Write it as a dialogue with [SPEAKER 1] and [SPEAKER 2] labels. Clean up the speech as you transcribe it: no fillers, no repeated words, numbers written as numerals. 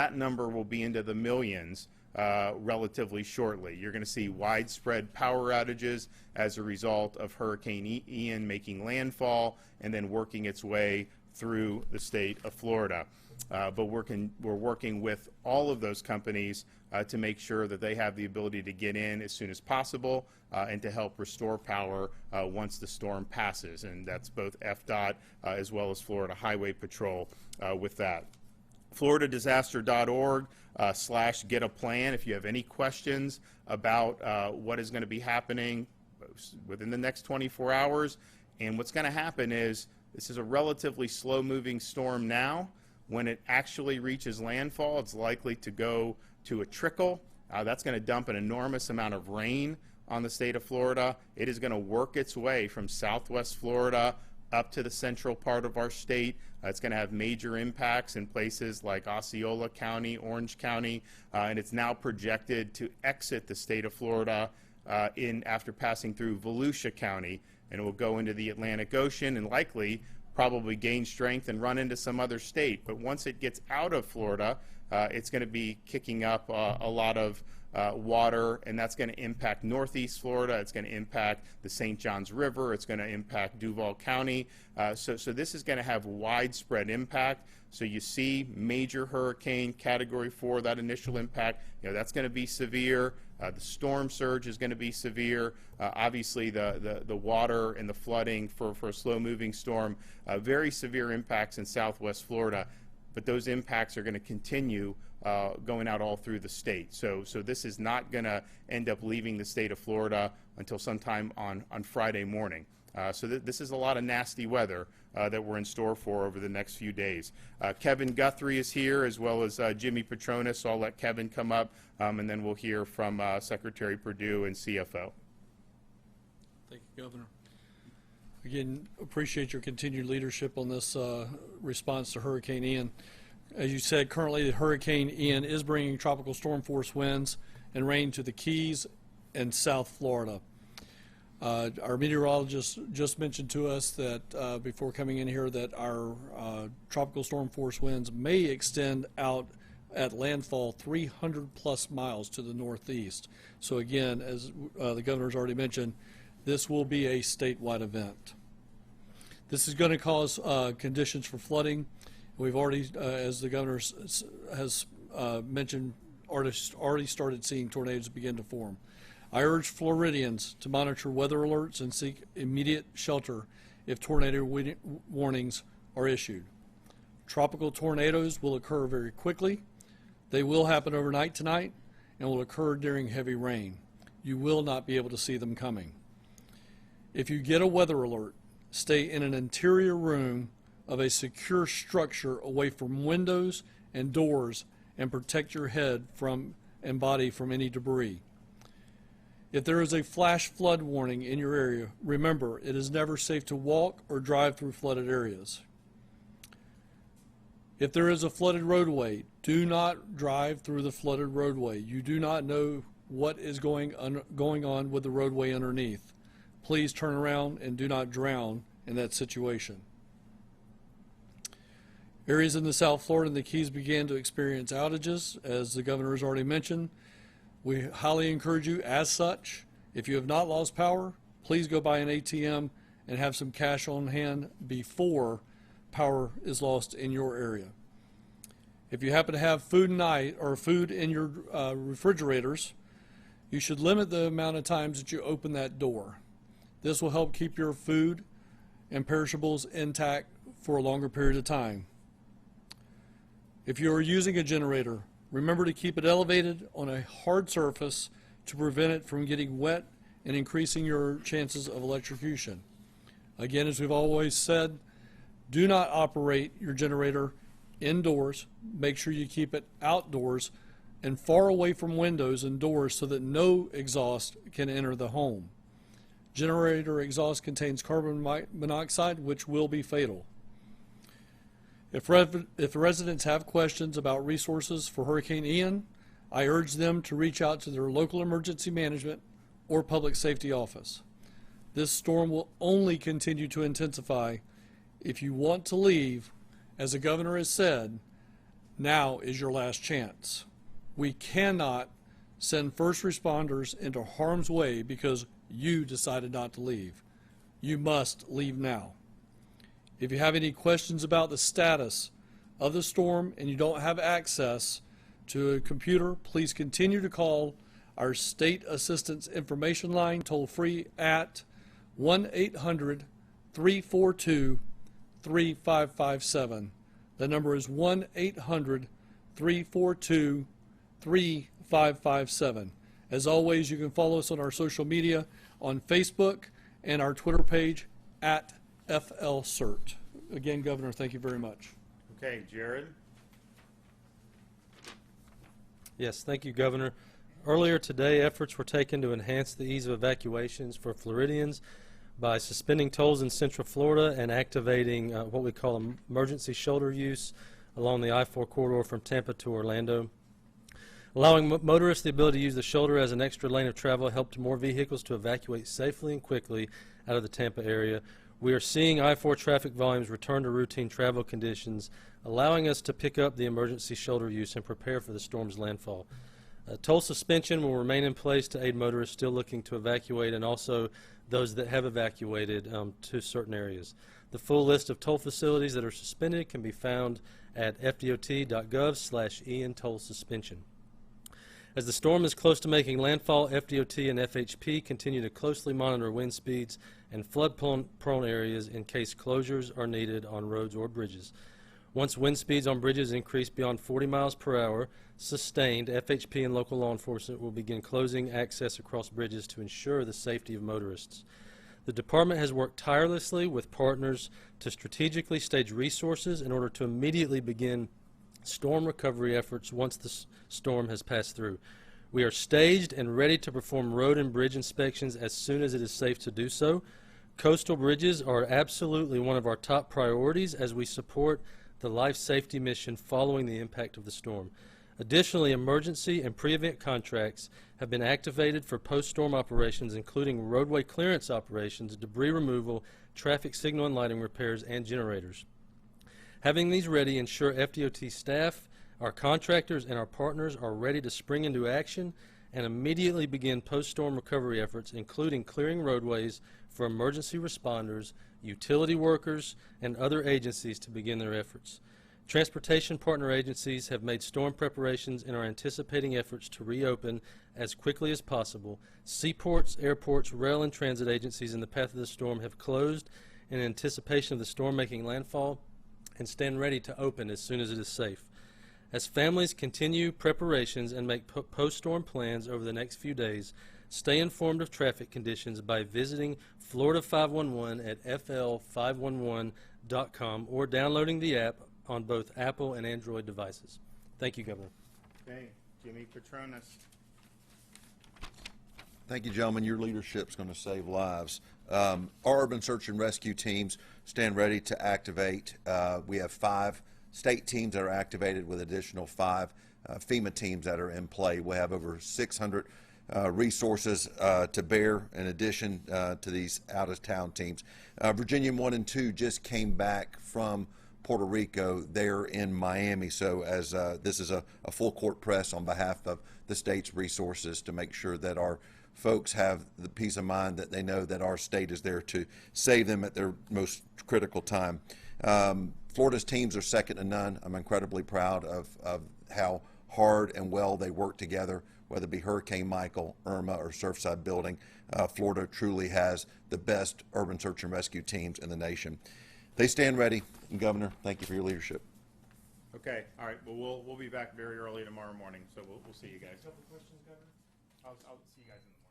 [SPEAKER 1] that number will be into the millions relatively shortly. You're going to see widespread power outages as a result of Hurricane Ian making landfall and then working its way through the state of Florida. But we're working with all of those companies to make sure that they have the ability to get in as soon as possible and to help restore power once the storm passes. And that's both FDOT as well as Florida Highway Patrol with that. FloridaDisaster.org / get a plan if you have any questions about what is going to be happening within the next 24 hours. And what's going to happen is this is a relatively slow-moving storm now. When it actually reaches landfall, it's likely to go to a trickle. That's going to dump an enormous amount of rain on the state of Florida. It is going to work its way from southwest Florida up to the central part of our state. It's going to have major impacts in places like Osceola County, Orange County, and it's now projected to exit the state of Florida after passing through Volusia County, and it will go into the Atlantic Ocean and likely probably gain strength and run into some other state. But once it gets out of Florida, it's going to be kicking up a lot of water, and that's going to impact northeast Florida. It's going to impact the St. Johns River. It's going to impact Duval County. So this is going to have widespread impact. So you see major hurricane category 4, that initial impact, that's going to be severe. The storm surge is going to be severe. Obviously, the water and the flooding for a slow-moving storm, very severe impacts in southwest Florida. But those impacts are going to continue going out all through the state. So this is not going to end up leaving the state of Florida until sometime on Friday morning. So this is a lot of nasty weather that we're in store for over the next few days. Kevin Guthrie is here, as well as Jimmy Petronas, so I'll let Kevin come up, and then we'll hear from Secretary Perdue and CFO.
[SPEAKER 2] Thank you, Governor. Again, appreciate your continued leadership on this response to Hurricane Ian. As you said, currently Hurricane Ian is bringing tropical storm force winds and rain to the Keys and South Florida. Our meteorologist just mentioned to us that before coming in here that our tropical storm force winds may extend out at landfall 300 plus miles to the northeast. So again, as the governor's already mentioned, this will be a statewide event. This is going to cause conditions for flooding. We've already, as the governor has mentioned, already started seeing tornadoes begin to form. I urge Floridians to monitor weather alerts and seek immediate shelter if tornado warnings are issued. Tropical tornadoes will occur very quickly. They will happen overnight tonight and will occur during heavy rain. You will not be able to see them coming. If you get a weather alert, stay in an interior room of a secure structure away from windows and doors and protect your head and body from any debris. If there is a flash flood warning in your area, remember it is never safe to walk or drive through flooded areas. If there is a flooded roadway, do not drive through the flooded roadway. You do not know what is going on with the roadway underneath. Please turn around and do not drown in that situation. Areas in the South Florida and the Keys began to experience outages, as the governor has already mentioned. We highly encourage you, as such, if you have not lost power, please go by an ATM and have some cash on hand before power is lost in your area. If you happen to have food in your refrigerators, you should limit the amount of times that you open that door. This will help keep your food and perishables intact for a longer period of time. If you are using a generator, remember to keep it elevated on a hard surface to prevent it from getting wet and increasing your chances of electrocution. Again, as we've always said, do not operate your generator indoors. Make sure you keep it outdoors and far away from windows and doors so that no exhaust can enter the home. Generator exhaust contains carbon monoxide, which will be fatal. If residents have questions about resources for Hurricane Ian, I urge them to reach out to their local emergency management or public safety office. This storm will only continue to intensify. If you want to leave, as the governor has said, Now is your last chance. We cannot send first responders into harm's way because you decided not to leave. You must leave now. If you have any questions about the status of the storm and you don't have access to a computer, please continue to call our State Assistance Information Line toll-free at 1-800-342-3557. The number is 1-800-342-3557. As always, you can follow us on our social media on Facebook and our Twitter page at FLCERT. Again, Governor, thank you very much.
[SPEAKER 1] Okay, Jared.
[SPEAKER 3] Yes, thank you, Governor. Earlier today, efforts were taken to enhance the ease of evacuations for Floridians by suspending tolls in Central Florida and activating what we call emergency shoulder use along the I-4 corridor from Tampa to Orlando. Allowing motorists the ability to use the shoulder as an extra lane of travel helped more vehicles to evacuate safely and quickly out of the Tampa area. We are seeing I-4 traffic volumes return to routine travel conditions, allowing us to pick up the emergency shoulder use and prepare for the storm's landfall. Toll suspension will remain in place to aid motorists still looking to evacuate and also those that have evacuated to certain areas. The full list of toll facilities that are suspended can be found at fdot.gov/EN toll suspension. As the storm is close to making landfall, FDOT and FHP continue to closely monitor wind speeds and flood-prone areas in case closures are needed on roads or bridges. Once wind speeds on bridges increase beyond 40 miles per hour, sustained, FHP and local law enforcement will begin closing access across bridges to ensure the safety of motorists. The department has worked tirelessly with partners to strategically stage resources in order to immediately begin storm recovery efforts once the storm has passed through. We are staged and ready to perform road and bridge inspections as soon as it is safe to do so. Coastal bridges are absolutely one of our top priorities as we support the life safety mission following the impact of the storm. Additionally, emergency and pre-event contracts have been activated for post-storm operations, including roadway clearance operations, debris removal, traffic signal and lighting repairs, and generators. Having these ready ensure FDOT staff, our contractors, and our partners are ready to spring into action and immediately begin post-storm recovery efforts, including clearing roadways for emergency responders, utility workers, and other agencies to begin their efforts. Transportation partner agencies have made storm preparations and are anticipating efforts to reopen as quickly as possible. Seaports, airports, rail, and transit agencies in the path of the storm have closed in anticipation of the storm making landfall and stand ready to open as soon as it is safe. As families continue preparations and make post-storm plans over the next few days, stay informed of traffic conditions by visiting Florida 511 at fl511.com or downloading the app on both Apple and Android devices. Thank you, Governor.
[SPEAKER 1] Okay, Jimmy Petronas.
[SPEAKER 4] Thank you, gentlemen. Your leadership is going to save lives. Our urban search and rescue teams stand ready to activate. We have 5 state teams that are activated with additional 5 FEMA teams that are in play. We have over 600 resources to bear in addition to these out-of-town teams. Virginia 1 and 2 just came back from Puerto Rico. They're in Miami, so as this is a full court press on behalf of the state's resources to make sure that our folks have the peace of mind that they know that our state is there to save them at their most critical time. Florida's teams are second to none. I'm incredibly proud of how hard and well they work together, whether it be Hurricane Michael, Irma, or Surfside Building. Florida truly has the best urban search and rescue teams in the nation. They stand ready. And Governor, thank you for your leadership.
[SPEAKER 1] Okay, all right. Well, we'll be back very early tomorrow morning, so we'll see you guys.
[SPEAKER 5] Couple questions, Governor?
[SPEAKER 1] I'll see you guys in the morning.